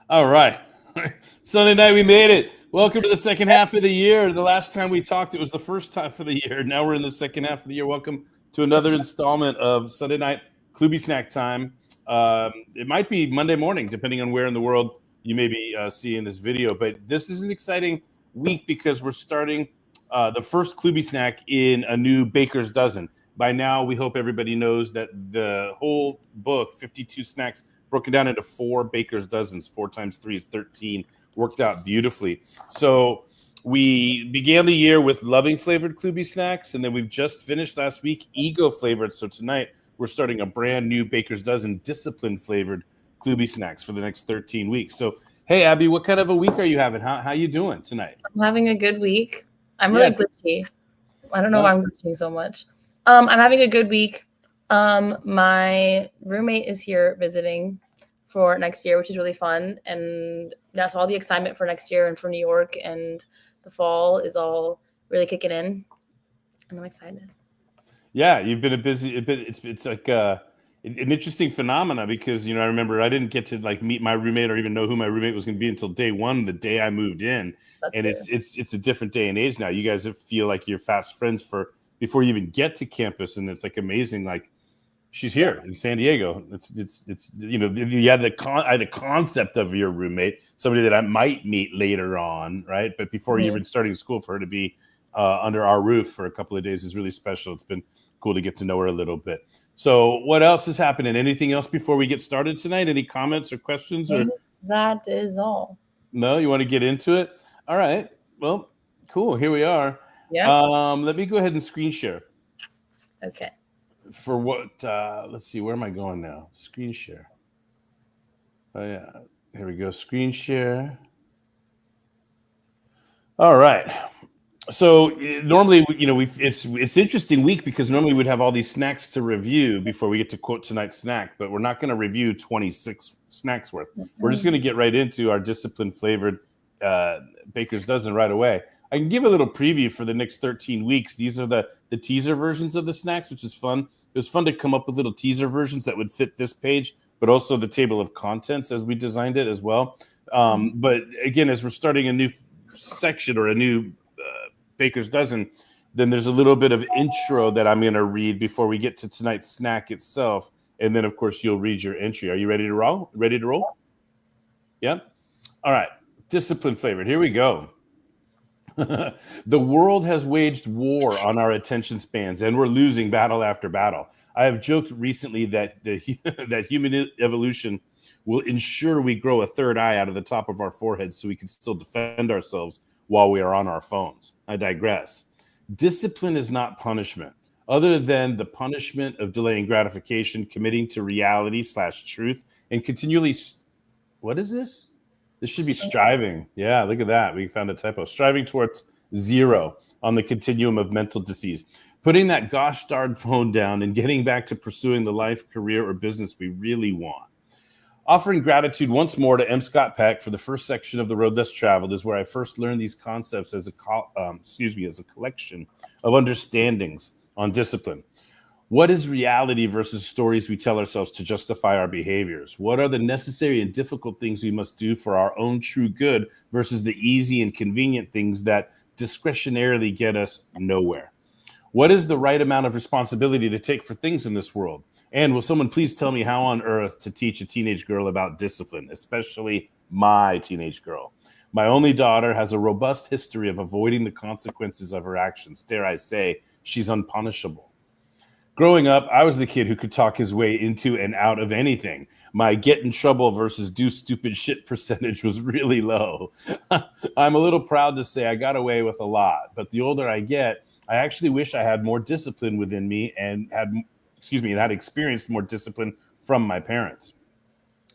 All right. Sunday night, we made it. Welcome to the second half of the year. The last time we talked, it was the first half of the year. Now we're in the second half of the year. Welcome to another installment of Sunday night KloobySnack time. It might be Monday morning, depending on where in the world you may be seeing this video. But this is an exciting week because we're starting the first KloobySnack in a new baker's dozen. By now, we hope everybody knows that the whole book, 52 snacks, broken down into 4 baker's dozens. 4 times 3 is 13. Worked out beautifully. So we began the year with loving flavored KloobySnacks, and then we've just finished last week ego flavored. So tonight we're starting a brand new baker's dozen discipline flavored KloobySnacks for the next 13 weeks. So hey, Abby, what kind of a week are you having? How you doing tonight? I'm having a good week. I'm really glitchy. I don't know why I'm glitching so much. I'm having a good week. My roommate is here visiting for next year, which is really fun. And that's all the excitement for next year and for New York and the fall is all really kicking in. And I'm excited. Yeah, you've been it's like an interesting phenomena because, I remember I didn't get to meet my roommate or even know who my roommate was going to be until day one, the day I moved in. That's and it's a different day and age now. You guys feel like you're fast friends before you even get to campus. And it's amazing. Like, she's here in San Diego. You had the concept of your roommate, somebody that I might meet later on, right? But before you even starting school, for her to be under our roof for a couple of days is really special. It's been cool to get to know her a little bit. So what else is happening? Anything else before we get started tonight? Any comments or questions? Or that is all. No, you want to get into it? All right. Well, cool. Here we are. Yeah. Let me go ahead and screen share. Okay. For what? Let's see. Where am I going now? Screen share. Oh yeah. Here we go. Screen share. All right. So normally, it's interesting week because normally we'd have all these snacks to review before we get to quote tonight's snack, but we're not going to review 26 snacks worth. We're just going to get right into our discipline flavored baker's dozen right away. I can give a little preview for the next 13 weeks. These are the teaser versions of the snacks, which is fun. It was fun to come up with little teaser versions that would fit this page, but also the table of contents as we designed it as well. But again, as we're starting a new section or a new baker's dozen, then there's a little bit of intro that I'm going to read before we get to tonight's snack itself. And then, of course, you'll read your entry. Are you ready to roll? Ready to roll? Yeah? All right. Discipline flavored. Here we go. The world has waged war on our attention spans, and we're losing battle after battle. I have joked recently that that human evolution will ensure we grow a third eye out of the top of our foreheads so we can still defend ourselves while we are on our phones. I digress. Discipline is not punishment, other than the punishment of delaying gratification, committing to reality/truth, and continually. What is this? This should be striving. Yeah, look at that. We found a typo. Striving towards 0 on the continuum of mental disease. Putting that gosh darn phone down and getting back to pursuing the life, career, or business we really want. Offering gratitude once more to M. Scott Peck for the first section of The Road Less Traveled is where I first learned these concepts as a collection of understandings on discipline. What is reality versus stories we tell ourselves to justify our behaviors? What are the necessary and difficult things we must do for our own true good versus the easy and convenient things that discretionarily get us nowhere? What is the right amount of responsibility to take for things in this world? And will someone please tell me how on earth to teach a teenage girl about discipline, especially my teenage girl? My only daughter has a robust history of avoiding the consequences of her actions. Dare I say, she's unpunishable. Growing up, I was the kid who could talk his way into and out of anything. My get in trouble versus do stupid shit percentage was really low. I'm a little proud to say I got away with a lot, but the older I get, I actually wish I had more discipline within me and had experienced more discipline from my parents.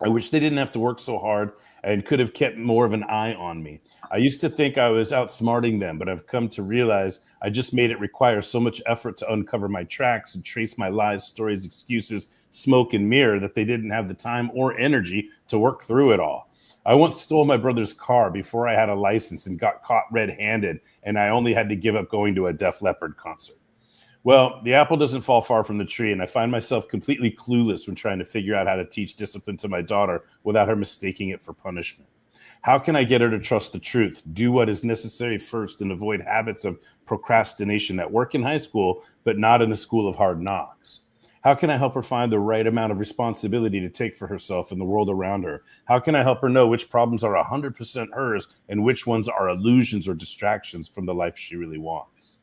I wish they didn't have to work so hard and could have kept more of an eye on me. I used to think I was outsmarting them, but I've come to realize I just made it require so much effort to uncover my tracks and trace my lies, stories, excuses, smoke, and mirror that they didn't have the time or energy to work through it all. I once stole my brother's car before I had a license and got caught red-handed, and I only had to give up going to a Def Leppard concert. Well, the apple doesn't fall far from the tree, and I find myself completely clueless when trying to figure out how to teach discipline to my daughter without her mistaking it for punishment. How can I get her to trust the truth, do what is necessary first, and avoid habits of procrastination that work in high school, but not in the school of hard knocks? How can I help her find the right amount of responsibility to take for herself and the world around her? How can I help her know which problems are 100% hers and which ones are illusions or distractions from the life she really wants?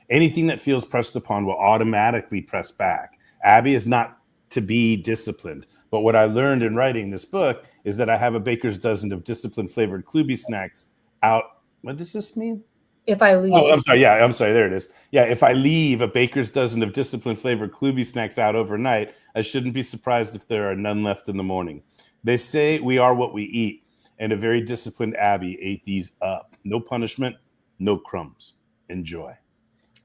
Anything that feels pressed upon will automatically press back. Abby is not to be disciplined. But what I learned in writing this book is that I have a baker's dozen of discipline-flavored KloobySnacks out. What does this mean? If I leave. Oh, I'm sorry. Yeah, I'm sorry. There it is. Yeah, if I leave a baker's dozen of discipline-flavored KloobySnacks out overnight, I shouldn't be surprised if there are none left in the morning. They say we are what we eat, and a very disciplined Abby ate these up. No punishment, no crumbs. Enjoy.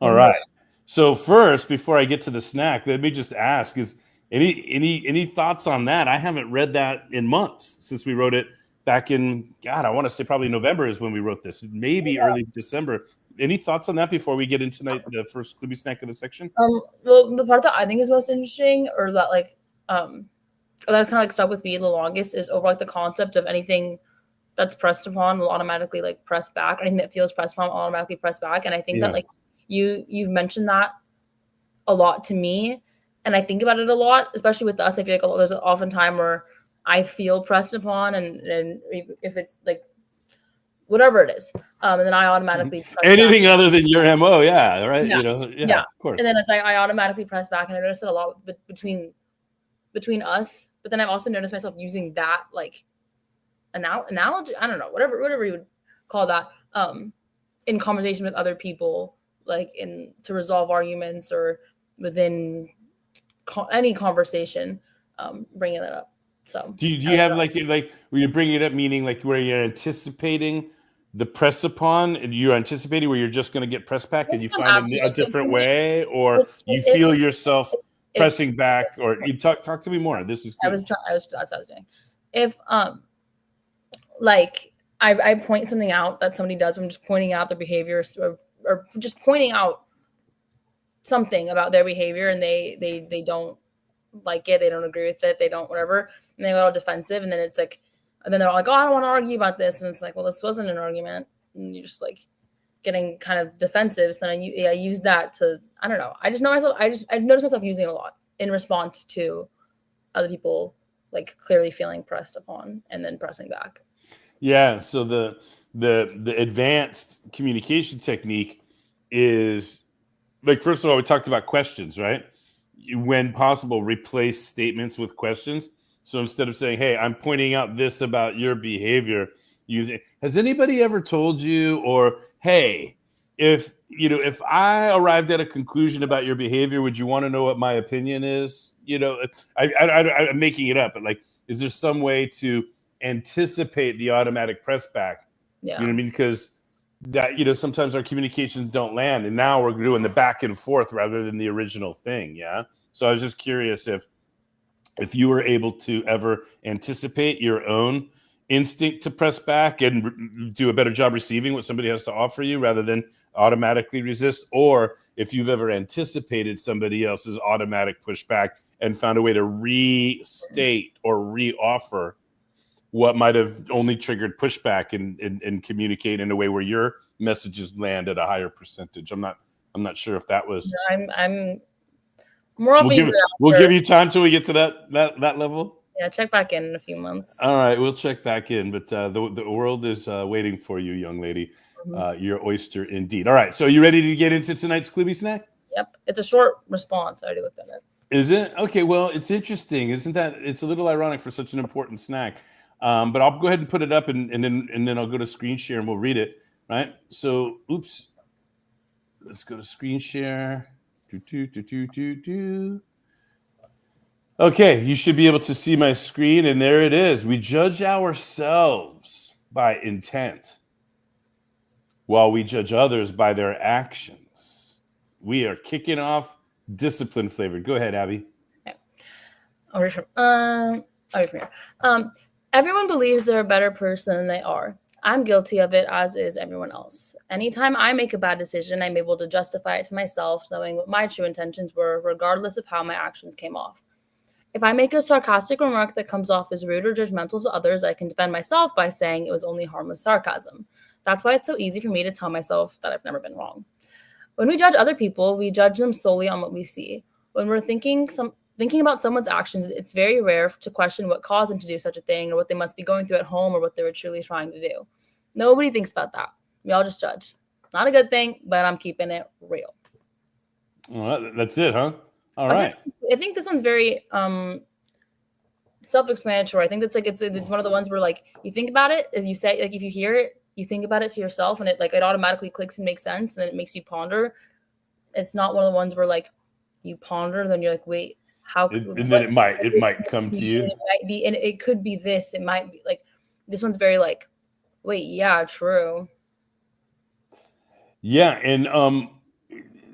All right. So first, before I get to the snack, let me just ask: is any thoughts on that? I haven't read that in months since we wrote it back in, God, I want to say probably November is when we wrote this, maybe early December. Any thoughts on that before we get into the first Klooby snack of the section? Well, the part that I think is most interesting, or that that's kind of like stuck with me the longest, is over like the concept of anything that's pressed upon will automatically like press back. Anything that feels pressed upon will automatically press back. And I think that like you've mentioned that a lot to me, and I think about it a lot, especially with us. I feel like there's often time where I feel pressed upon, and if it's like whatever it is, and then I automatically press anything back. other than your MO, yeah, right? Yeah. Of course. And then it's like I automatically press back, and I notice it a lot between us. But then I've also noticed myself using that like analogy. I don't know, whatever you would call that, in conversation with other people, like to resolve arguments or within any conversation, bringing that up. So do you have like where you're bringing it up, meaning like where you're anticipating the press upon, and you're anticipating where you're just going to get press back, and you find a different way, or you feel yourself pressing back, or you talk to me more. This is good. That's what I was doing. If like I point something out that somebody does, I'm just pointing out their behavior, or just pointing out something about their behavior, and they don't like it, they don't agree with it, they don't whatever, and they go all defensive, and then it's like, and then they're all like, oh, I don't want to argue about this, and it's like, well, this wasn't an argument, and you're just like getting kind of defensive. So then I use that to, I don't know, I just know myself, I've noticed myself using it a lot in response to other people like clearly feeling pressed upon and then pressing back. Yeah. So the advanced communication technique is like, first of all, we talked about questions, right? When possible, replace statements with questions. So instead of saying, hey, I'm pointing out this about your behavior, has anybody ever told you, or hey, if I arrived at a conclusion about your behavior, would you want to know what my opinion is? I'm making it up, but like, is there some way to anticipate the automatic press back? Yeah. You know what I mean? Because that, sometimes our communications don't land, and now we're doing the back and forth rather than the original thing. Yeah. So I was just curious if you were able to ever anticipate your own instinct to press back and do a better job receiving what somebody has to offer you rather than automatically resist, or if you've ever anticipated somebody else's automatic pushback and found a way to restate or reoffer what might have only triggered pushback and communicate in a way where your messages land at a higher percentage. I'm not sure if that was. I'm more often. We'll give you time till we get to that level. Yeah, check back in a few months. All right, we'll check back in, but the world is waiting for you, young lady. Mm-hmm. Your oyster indeed. All right, so you ready to get into tonight's Klooby snack? Yep, it's a short response. I already looked at it. Is it? Okay, well, it's interesting, isn't that? It's a little ironic for such an important snack. But I'll go ahead and put it up, and then I'll go to screen share and we'll read it. Right. So, oops. Let's go to screen share. Okay, you should be able to see my screen, and there it is. We judge ourselves by intent, while we judge others by their actions. We are kicking off discipline flavored. Go ahead, Abby. Okay. I'll read from here. Everyone believes they're a better person than they are. I'm guilty of it, as is everyone else. Anytime I make a bad decision, I'm able to justify it to myself, knowing what my true intentions were, regardless of how my actions came off. If I make a sarcastic remark that comes off as rude or judgmental to others, I can defend myself by saying it was only harmless sarcasm. That's why it's so easy for me to tell myself that I've never been wrong. When we judge other people, we judge them solely on what we see. When we're thinking about someone's actions, it's very rare to question what caused them to do such a thing, or what they must be going through at home, or what they were truly trying to do. Nobody thinks about that. We all just judge. Not a good thing, but I'm keeping it real. Well, that's it, huh? All right. I think this one's very self-explanatory. I think that's like it's one of the ones where like you think about it, as you say, like if you hear it, you think about it to yourself, and it automatically clicks and makes sense, and then it makes you ponder. It's not one of the ones where like you ponder, then you're like, wait, how? And then it might come to you. It might be, and it could be this. It might be like this one's very like, wait, yeah, true. Yeah, and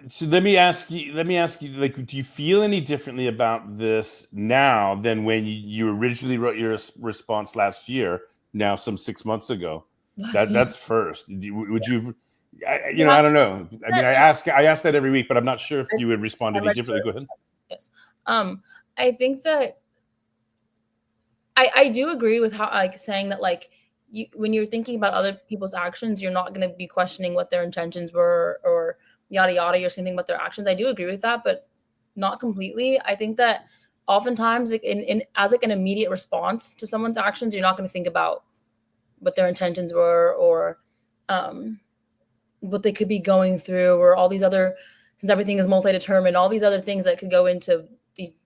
so let me ask you, like, do you feel any differently about this now than when you originally wrote your response last year? Now, some 6 months ago. That's first. Would you? I don't know. I mean, I ask that every week, but I'm not sure if you would respond any differently. Go ahead. Yes. I think that I do agree with how like saying that like when you're thinking about other people's actions, you're not going to be questioning what their intentions were or yada yada. You're thinking about their actions. I do agree with that, but not completely. I think that oftentimes, like as like an immediate response to someone's actions, you're not going to think about what their intentions were or what they could be going through, or all these other, since everything is multi-determined, all these other things that could go into these,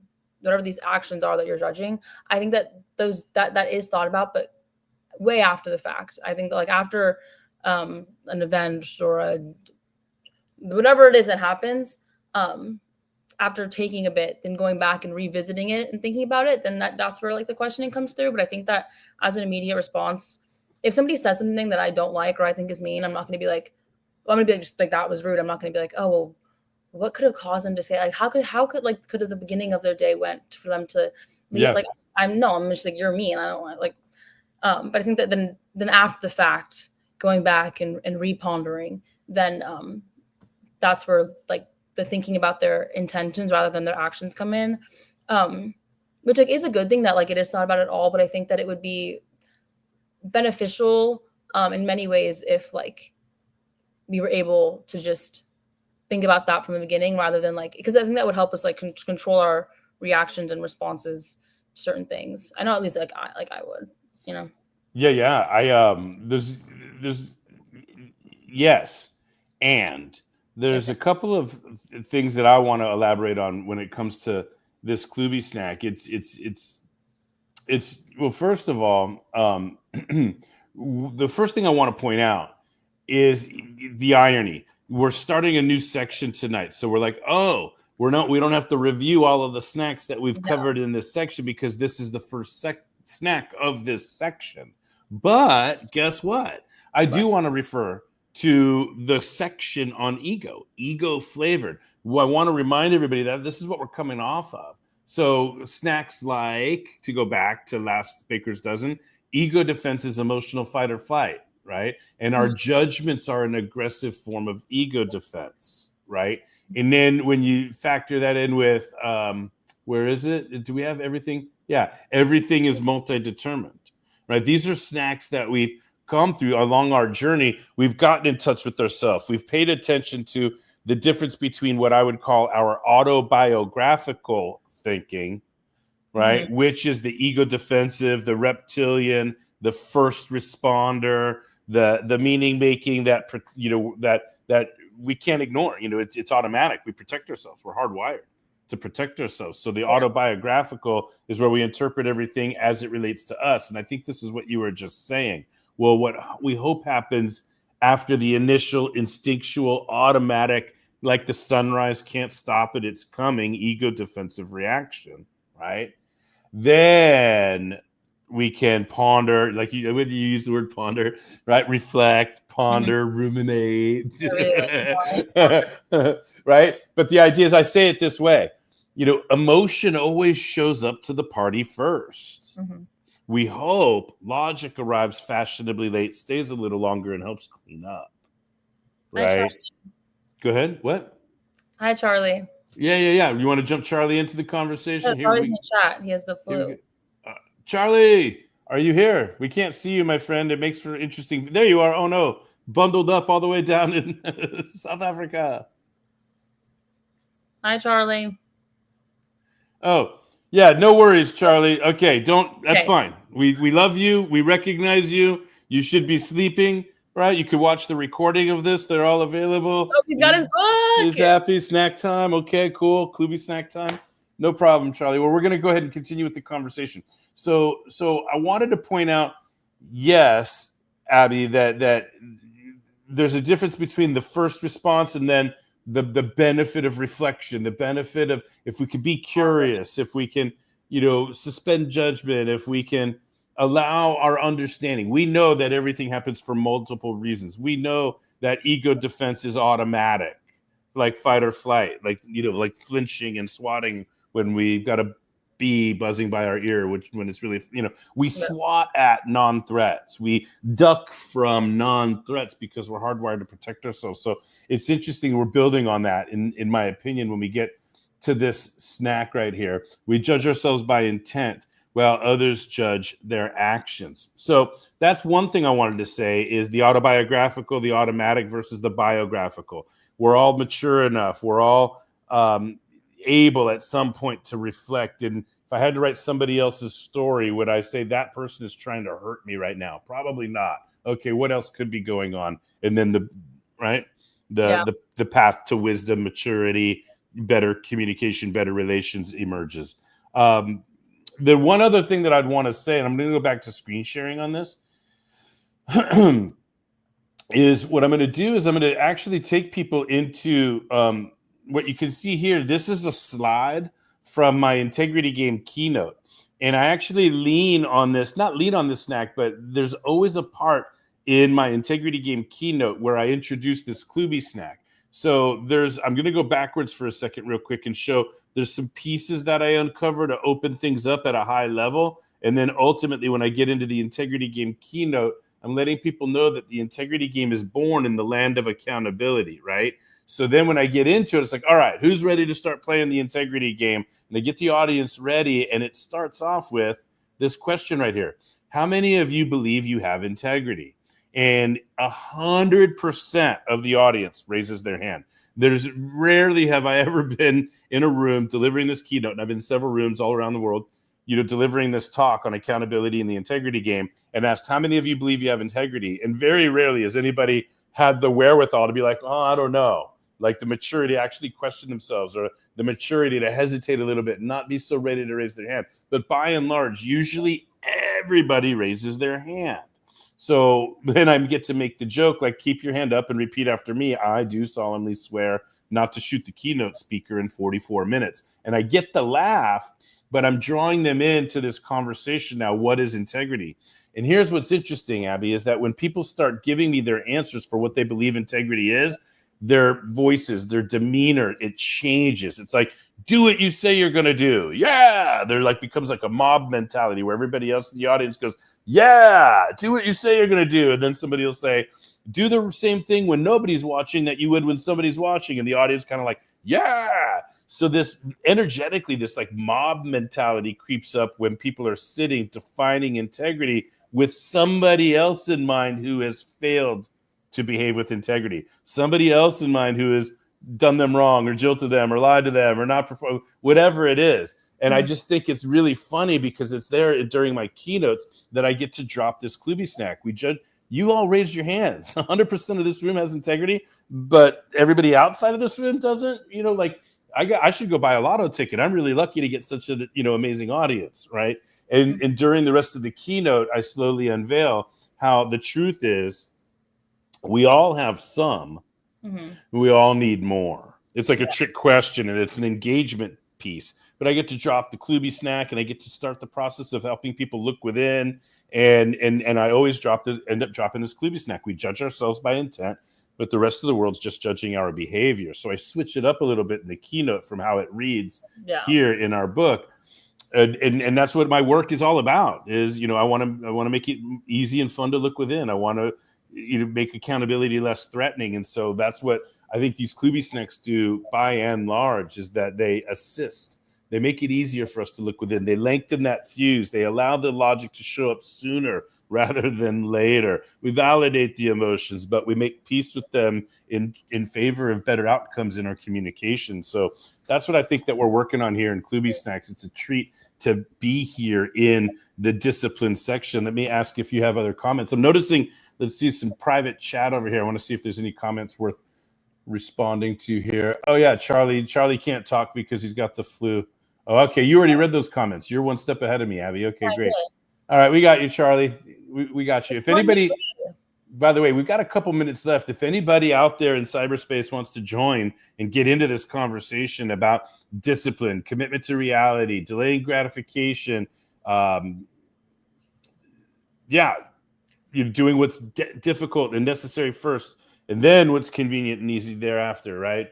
whatever these actions are that you're judging. I think that that is thought about, but way after the fact. I think that like after an event or whatever it is that happens, after taking a bit, then going back and revisiting it and thinking about it, then that's where like the questioning comes through. But I think that as an immediate response, if somebody says something that I don't like or I think is mean, I'm not going to be like, well, I'm going to be like, just like, that was rude. I'm not going to be like, oh, well, what could have caused them to say, like, how could like, could have the beginning of their day went for them to leave? Yeah. Like, I'm just like, you're mean. I don't want like, but I think that then after the fact, going back and repondering, then that's where like the thinking about their intentions rather than their actions come in, which like is a good thing that like it is thought about at all. But I think that it would be beneficial in many ways if like we were able to just think about that from the beginning rather than like, because I think that would help us like control our reactions and responses to certain things. I know at least like I would, you know. Yeah. There's yes, and there's a couple of things that I want to elaborate on when it comes to this KloobySnack. It's well, first of all, the first thing I want to point out is the irony. We're starting a new section tonight, so we're like, oh, we don't have to review all of the snacks that we've covered in this section because this is the first snack of this section. But guess what? I do want to refer to the section on ego flavored. Well, I want to remind everybody that this is what we're coming off of. So snacks like, to go back to last Baker's Dozen, ego defense is emotional fight or flight, right? And our judgments are an aggressive form of ego defense, right? And then when you factor that in with, where is it? Do we have everything? Yeah, everything is multi-determined, right? These are snacks that we've come through along our journey. We've gotten in touch with ourselves. We've paid attention to the difference between what I would call our autobiographical thinking, right? Mm-hmm. Which is the ego defensive, the reptilian, the first responder, the meaning making that, you know, that we can't ignore. You know, it's automatic. We protect ourselves. We're hardwired to protect ourselves. So the autobiographical is where we interpret everything as it relates to us. And I think this is what you were just saying. Well, what we hope happens after the initial instinctual, automatic, like the sunrise, can't stop it, it's coming, ego defensive reaction, right? Then we can ponder, like you use the word ponder, right? Reflect, ponder, ruminate, right? But the idea is, I say it this way, you know, emotion always shows up to the party first. Mm-hmm. We hope logic arrives fashionably late, stays a little longer, and helps clean up. Right? Go ahead. What? Hi, Charlie. Yeah. You want to jump Charlie into the conversation? Yeah, Charlie's in the chat. He has the flu. Charlie, are you here? We can't see you, my friend. It makes for interesting. There you are. Oh no, bundled up all the way down in South Africa. Hi, Charlie. Oh, yeah, no worries, Charlie. Okay, that's fine. We love you. We recognize you. You should be sleeping, right? You could watch the recording of this. They're all available. Oh, he's got his book. He's happy. Snack time. Okay, cool. KloobySnack time. No problem, Charlie. Well, we're going to go ahead and continue with the conversation. So I wanted to point out, yes, Abby, that there's a difference between the first response and then the benefit of reflection, the benefit of if we can be curious, if we can, suspend judgment, if we can allow our understanding. We know that everything happens for multiple reasons. We know that ego defense is automatic, like fight or flight, like flinching and swatting when we've got a bee buzzing by our ear, which when it's really, we swat at non-threats. We duck from non-threats because we're hardwired to protect ourselves. So it's interesting. We're building on that, in my opinion, when we get to this snack right here. We judge ourselves by intent, while others judge their actions. So that's one thing I wanted to say is the autobiographical, the automatic versus the biographical. We're all mature enough. We're all able at some point to reflect. And if I had to write somebody else's story, would I say that person is trying to hurt me right now? Probably not. Okay, what else could be going on? And then the path to wisdom, maturity, better communication, better relations emerges. The one other thing that I'd want to say, and I'm going to go back to screen sharing on this, is what I'm going to do is I'm going to actually take people into what you can see here. This is a slide from my integrity game keynote. And I actually not lean on this snack, but there's always a part in my integrity game keynote where I introduce this KloobySnack. So I'm going to go backwards for a second real quick and show there's some pieces that I uncover to open things up at a high level. And then ultimately, when I get into the integrity game keynote, I'm letting people know that the integrity game is born in the land of accountability, right? So then when I get into it, it's like, all right, who's ready to start playing the integrity game? And they get the audience ready. And it starts off with this question right here. How many of you believe you have integrity? And 100% of the audience raises their hand. There's rarely have I ever been in a room delivering this keynote, and I've been in several rooms all around the world, delivering this talk on accountability in the integrity game, and asked how many of you believe you have integrity. And very rarely has anybody had the wherewithal to be like, oh, I don't know. Like the maturity to actually question themselves, or the maturity to hesitate a little bit and not be so ready to raise their hand. But by and large, usually everybody raises their hand. So then I get to make the joke, like, keep your hand up and repeat after me. I do solemnly swear not to shoot the keynote speaker in 44 minutes. And I get the laugh, but I'm drawing them into this conversation now. What is integrity? And here's what's interesting, Abby, is that when people start giving me their answers for what they believe integrity is, their voices, their demeanor, it changes. It's like, do what you say you're going to do. Yeah. They're like, becomes like a mob mentality where everybody else in the audience goes, yeah, do what you say you're going to do. And then somebody will say, do the same thing when nobody's watching that you would when somebody's watching. And the audience kind of like, yeah. So this energetically, this like mob mentality creeps up when people are sitting defining integrity with somebody else in mind who has failed to behave with integrity. Somebody else in mind who has done them wrong or jilted them or lied to them or not perform, whatever it is. And I just think it's really funny because it's there during my keynotes that I get to drop this KloobySnack. You all raised your hands. 100% of this room has integrity, but everybody outside of this room doesn't. I should go buy a lotto ticket. I'm really lucky to get such an amazing audience, right? And during the rest of the keynote, I slowly unveil how the truth is we all have some. Mm-hmm. We all need more. It's like a trick question, and it's an engagement piece. But I get to drop the KloobySnack, and I get to start the process of helping people look within. And I always end up dropping this KloobySnack. We judge ourselves by intent, but the rest of the world's just judging our behavior. So I switch it up a little bit in the keynote from how it reads here in our book. And that's what my work is all about. Is I want to make it easy and fun to look within. I want to make accountability less threatening, and so that's what I think these KloobySnacks do by and large, is that they assist. They make it easier for us to look within. They lengthen that fuse. They allow the logic to show up sooner rather than later. We validate the emotions, but we make peace with them in favor of better outcomes in our communication. So that's what I think that we're working on here in KloobySnacks. It's a treat to be here in the discipline section. Let me ask if you have other comments. I'm noticing, let's see some private chat over here. I want to see if there's any comments worth responding to here. Oh yeah, Charlie can't talk because he's got the flu. Oh, okay. You already read those comments. You're one step ahead of me, Abby. Okay, great. All right, we got you, Charlie. We got you. If anybody, by the way, we've got a couple minutes left. If anybody out there in cyberspace wants to join and get into this conversation about discipline, commitment to reality, delaying gratification, you're doing what's difficult and necessary first, and then what's convenient and easy thereafter, right?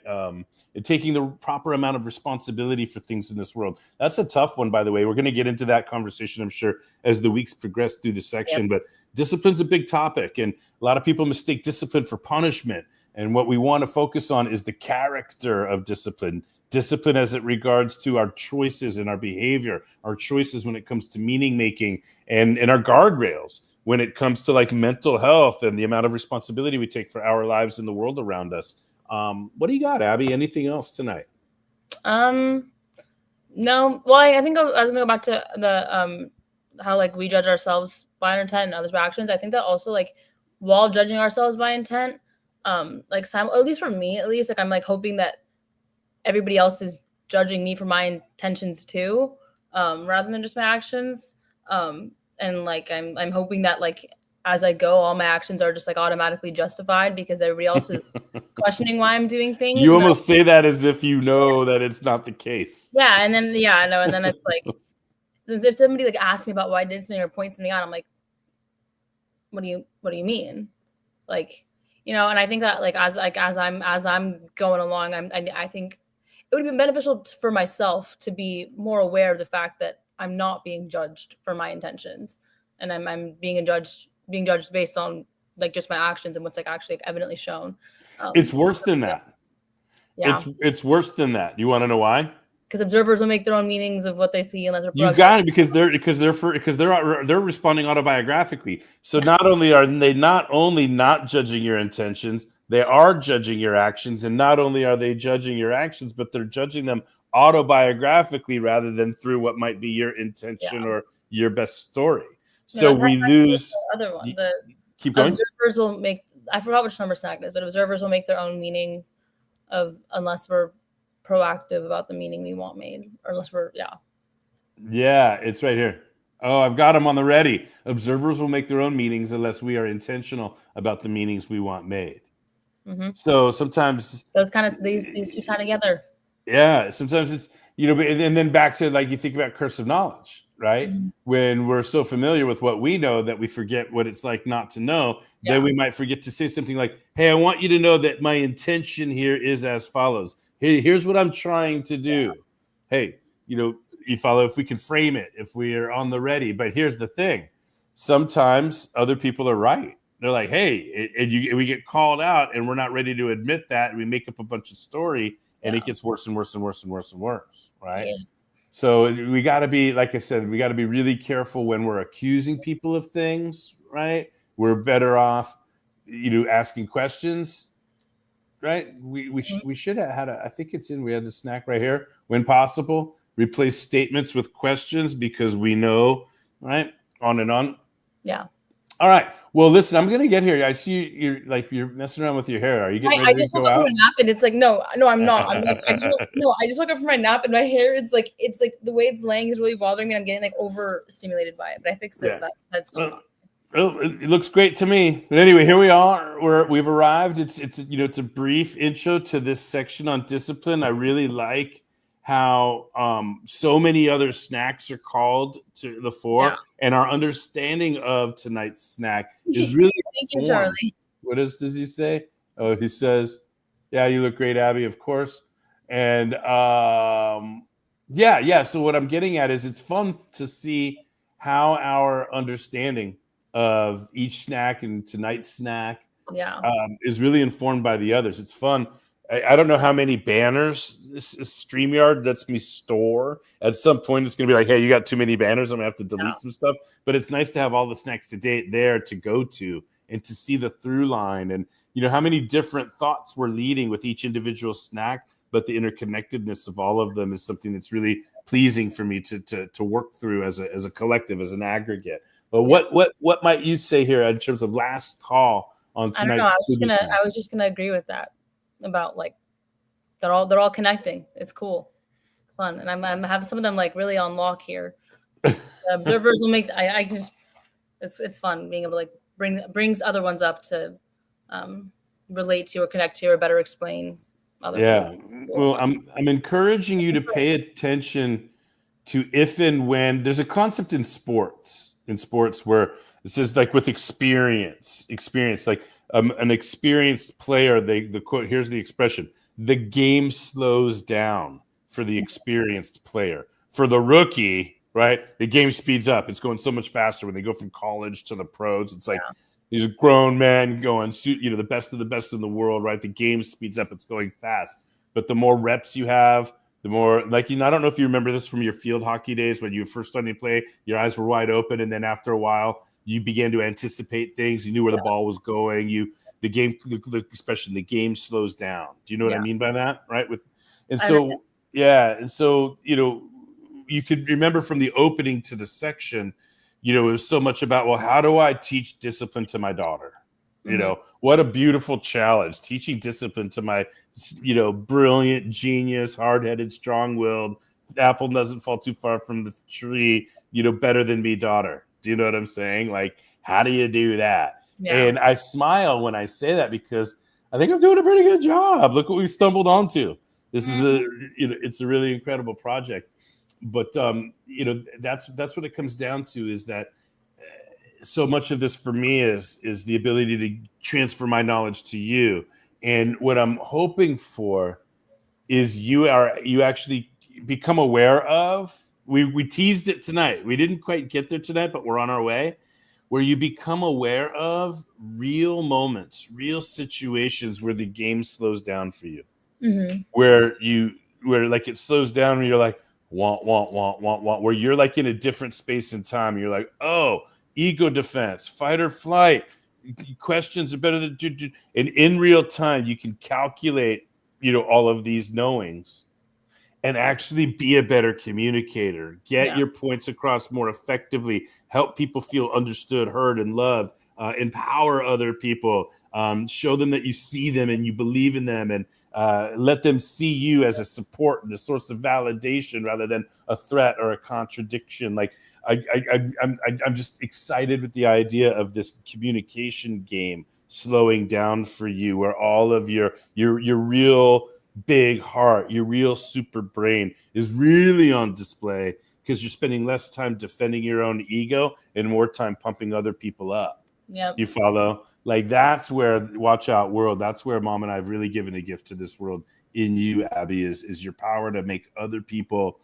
And taking the proper amount of responsibility for things in this world. That's a tough one, by the way. We're going to get into that conversation, I'm sure, as the weeks progress through the section. Yep. But discipline's a big topic, and a lot of people mistake discipline for punishment. And what we want to focus on is the character of discipline. Discipline as it regards to our choices and our behavior, our choices when it comes to meaning making, and our guardrails when it comes to like mental health and the amount of responsibility we take for our lives and the world around us. What do you got, Abby? Anything else tonight? No. Well, I think I was going to go back to the how like we judge ourselves by our intent and others by actions. I think that also like while judging ourselves by intent, like at least for me, like I'm like hoping that everybody else is judging me for my intentions too, rather than just my actions. And like I'm hoping that like as I go, all my actions are just like automatically justified because everybody else is questioning why I'm doing things. You almost say that as if you know that it's not the case. Yeah, and then I know, and then it's like, so if somebody like asks me about why I did something or points something out, I'm like, what do you mean? Like, and I think that like as I'm going along, I think it would be beneficial for myself to be more aware of the fact that I'm not being judged for my intentions, and I'm being judged based on like just my actions and what's like actually like, evidently shown. It's worse than that. Yeah. It's worse than that. You want to know why? Because observers will make their own meanings of what they see unless they're you got it because they're responding autobiographically. So not only are they not judging your intentions, they are judging your actions, and not only are they judging your actions, but they're judging them autobiographically rather than through what might be your intention or your best story. So we lose. The other one. Keep going. Observers will make. I forgot which number snack it is, but observers will make their own meaning of unless we're proactive about the meaning we want made, or unless we're Yeah, it's right here. Oh, I've got them on the ready. Observers will make their own meanings unless we are intentional about the meanings we want made. Mm-hmm. So sometimes those kind of these two tie together. Yeah, sometimes it's and then back to like you think about curse of knowledge, right? Mm-hmm. When we're so familiar with what we know that we forget what it's like not to know, then we might forget to say something like, "Hey, I want you to know that my intention here is as follows. Here's what I'm trying to do. Hey, you follow if we can frame it, if we are on the ready. But here's the thing: sometimes other people are right. They're like, "Hey," and we get called out, and we're not ready to admit that, and we make up a bunch of story. And it gets worse and worse and worse and worse and worse, right? Yeah. So we got to be, like I said, we got to be really careful when we're accusing people of things, right? We're better off, asking questions, right? We should have had I think we had the snack right here. When possible, replace statements with questions because we know, right? On and on. Yeah. All right. Well, listen, I'm gonna get here. I see you're messing around with your hair. Are you getting ready I just woke up from a nap, and it's like no, I'm not. I'm like I just woke up from my nap, and my hair it's like the way it's laying is really bothering me. I'm getting like overstimulated by it, but I fixed this. That's just. It looks great to me. But anyway, here we are. We've arrived. It's a brief intro to this section on discipline. I really like how so many other snacks are called to the fore, and our understanding of tonight's snack is really. Thank you, Charlie. What else does he say? Oh, he says, "Yeah, you look great, Abby, of course." And Yeah. So what I'm getting at is it's fun to see how our understanding of each snack and tonight's snack Yeah. is really informed by the others. It's fun. I don't know how many banners StreamYard lets me store. At some point, it's going to be like, hey, you got too many banners. I'm going to have to delete some stuff. But it's nice to have all the snacks to date there to go to and to see the through line and, how many different thoughts we're leading with each individual snack. But the interconnectedness of all of them is something that's really pleasing for me to work through as a collective, as an aggregate. But what might you say here in terms of last call on tonight's? I don't know. I was just gonna agree with that about like they're all connecting. It's cool. It's fun, and I'm having some of them like really on lock here. The observers will make. I can just. It's fun being able to like brings other ones up to relate to or connect to or better explain. Well, I'm encouraging you to pay attention to if and when there's a concept in sports where it says like with experience like an experienced player, the quote, here's the expression, the game slows down for the experienced player. For the rookie, right, the game speeds up. It's going so much faster when they go from college to the pros. It's like these grown men going, the best of the best in the world, right? The game speeds up. It's going fast. But the more reps you have, the more, like, I don't know if you remember this from your field hockey days when you first started to play, your eyes were wide open. And then after a while, you began to anticipate things. You knew where the ball was going. The game slows down. Do you know what I mean by that? Right. And so, you could remember from the opening to the section, it was so much about, well, how do I teach discipline to my daughter? What a beautiful challenge, teaching discipline to my, brilliant, genius, hard-headed, strong-willed, apple doesn't fall too far from the tree, better than me daughter. Do you know what I'm saying? Like, how do you do that? Yeah. And I smile when I say that because I think I'm doing a pretty good job. Look what we've stumbled onto. This is it's a really incredible project. But that's what it comes down to, is that so much of this for me is the ability to transfer my knowledge to you. And what I'm hoping for is you actually become aware of. We teased it tonight. We didn't quite get there tonight, but we're on our way. Where you become aware of real moments, real situations where the game slows down for you. Mm-hmm. Where like it slows down and you're like, want, where you're like in a different space and time. You're like, oh, ego defense, fight or flight, questions are better than, and in real time, you can calculate, all of these knowings and actually be a better communicator, get your points across more effectively, help people feel understood, heard, and loved, empower other people, show them that you see them and you believe in them, and let them see you as a support and a source of validation rather than a threat or a contradiction. Like I'm just excited with the idea of this communication game slowing down for you, where all of your real big heart, your real super brain is really on display, because you're spending less time defending your own ego and more time pumping other people up. Yep. You follow? Like, that's where, watch out world, that's where Mom and I have really given a gift to this world in you, Abby, is your power to make other people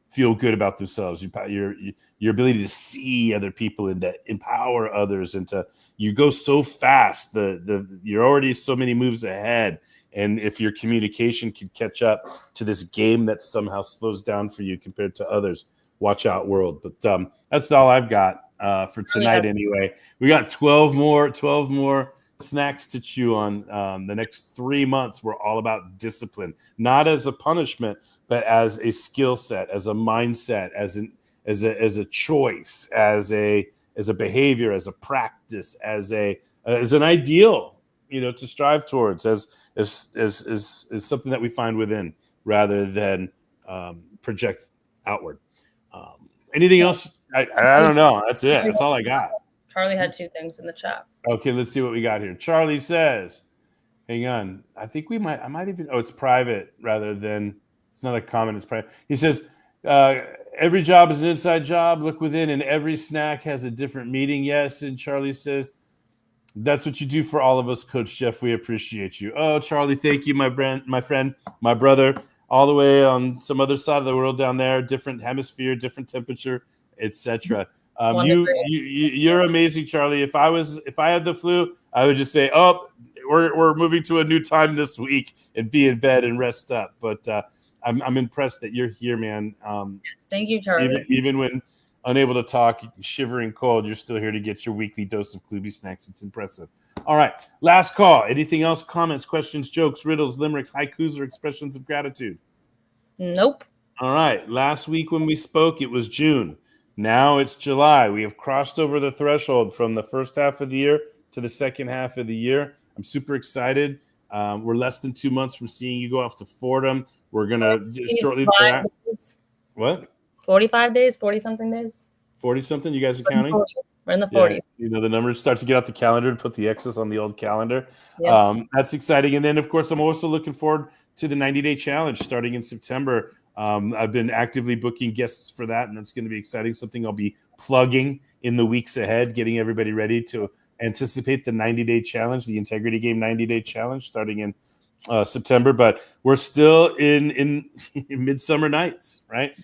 feel good about themselves, your ability to see other people and to empower others, and you go so fast, you're already so many moves ahead. And if your communication can catch up to this game that somehow slows down for you compared to others, watch out world. But that's all I've got for tonight. Anyway, we got 12 more snacks to chew on. The next 3 months, we're all about discipline, not as a punishment, but as a skill set, as a mindset, as a choice, as a behavior, as a practice, as an ideal, to strive towards, as something that we find within rather than project outward. Anything else? I don't know. That's it. That's all I got. Charlie had 2 things in the chat. Okay, let's see what we got here. Charlie says, hang on. I think I might even, it's private rather than, it's not a comment, it's private. He says, every job is an inside job. Look within, and every snack has a different meaning. Yes. And Charlie says, that's what you do for all of us, Coach Jeff. We appreciate you. Oh, Charlie, thank you, my friend, my brother. all the way on some other side of the world down there, different hemisphere, different temperature, etc. You're amazing, Charlie. If I had the flu, I would just say, oh, we're moving to a new time this week and be in bed and rest up. But I'm impressed that you're here, man. Yes, thank you, Charlie. Even when unable to talk, shivering cold, you're still here to get your weekly dose of KloobySnacks. It's impressive. All right, last call. Anything else? Comments, questions, jokes, riddles, limericks, haikus, or expressions of gratitude? Nope. All right. Last week when we spoke, it was June. Now it's July. We have crossed over the threshold from the first half of the year to the second half of the year. I'm super excited. We're less than 2 months from seeing you go off to Fordham. We're going to shortly thereafter. What? 45 days, 40-something days. 40-something? You guys are counting? We're in the 40s. Yeah, the numbers start to get out the calendar and put the X's on the old calendar. Yep. That's exciting. And then, of course, I'm also looking forward to the 90-day challenge starting in September. I've been actively booking guests for that, and that's going to be exciting. Something I'll be plugging in the weeks ahead, getting everybody ready to anticipate the 90-day challenge, the Integrity Game 90-day challenge starting in September. But we're still in midsummer nights, right?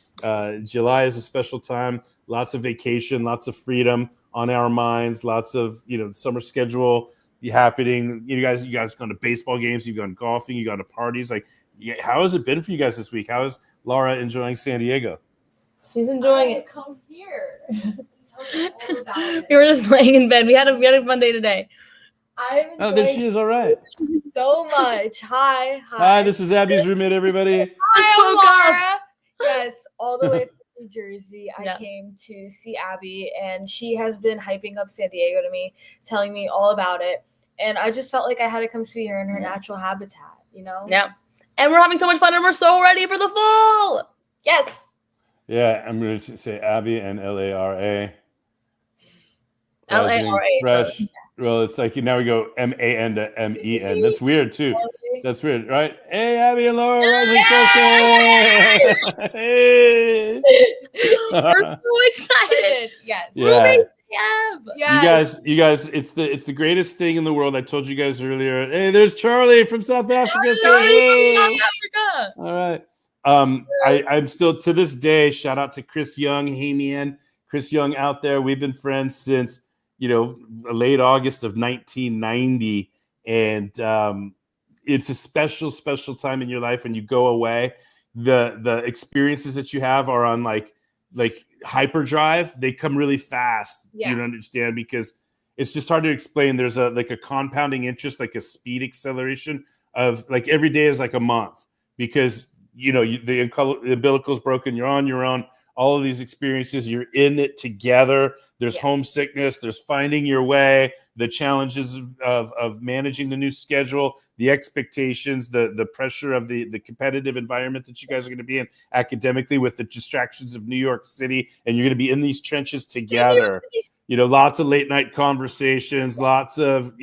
July is a special time. Lots of vacation, lots of freedom on our minds. Lots of summer schedule happening. You guys gone to baseball games. You've gone golfing. You gone to parties. Like, how has it been for you guys this week? How is Laura enjoying San Diego? She's enjoying it. Come here. All about it. We were just laying in bed. We had a fun day today. I'm Oh, there she is. All right. so much. Hi. Hi, this is Abby's roommate, everybody. Hi, Laura. Yes, all the way from New Jersey. I Yeah. came to see Abby, and she has been hyping up San Diego to me, telling me all about it. And I just felt like I had to come see her in her natural habitat, Yeah. And we're having so much fun, and we're so ready for the fall. Yes. Yeah, I'm going to say Abby and Lara. L-A-R-A. Fresh. Well, it's like now we go M-A-N to M-E-N. That's weird too. That's weird, right? Hey, Abby and Laura, rising freshman. Hey. We're so excited. Yes. Yeah. Yes. You guys, it's the greatest thing in the world. I told you guys earlier. Hey, there's Charlie from South Africa. Africa. All right. I'm still to this day. Shout out to Chris Young. Hey, man, Chris Young out there. We've been friends since late August of 1990, and it's a special time in your life when you go away. The experiences that you have are on like hyperdrive. They come really fast. Yeah. You understand, because it's just hard to explain. There's a compounding interest, like a speed acceleration of like every day is like a month, because the umbilical's broken. You're on your own. All of these experiences, you're in it together. There's homesickness. There's finding your way. The challenges of managing the new schedule, the expectations, the pressure of the competitive environment that you guys are going to be in academically, with the distractions of New York City, and you're going to be in these trenches together. Lots of late night conversations, lots of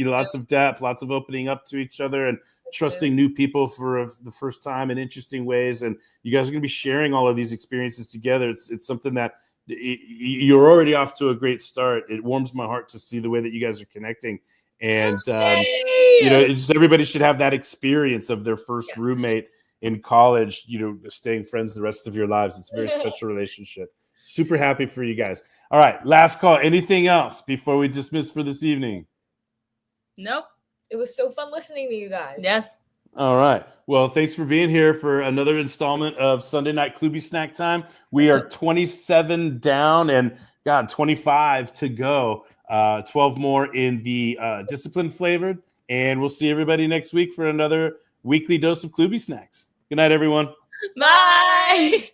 depth, lots of opening up to each other, and trusting new people for the first time in interesting ways. And you guys are going to be sharing all of these experiences together. It's something that you're already off to a great start. It warms my heart to see the way that you guys are connecting. And, everybody should have that experience of their first roommate in college, staying friends the rest of your lives. It's a very special relationship. Super happy for you guys. All right. Last call. Anything else before we dismiss for this evening? Nope. It was so fun listening to you guys. Yes. All right. Well, thanks for being here for another installment of Sunday Night KloobySnack Time. We are 27 down and 25 to go. 12 more in the discipline flavored. And we'll see everybody next week for another weekly dose of KloobySnacks. Good night, everyone. Bye.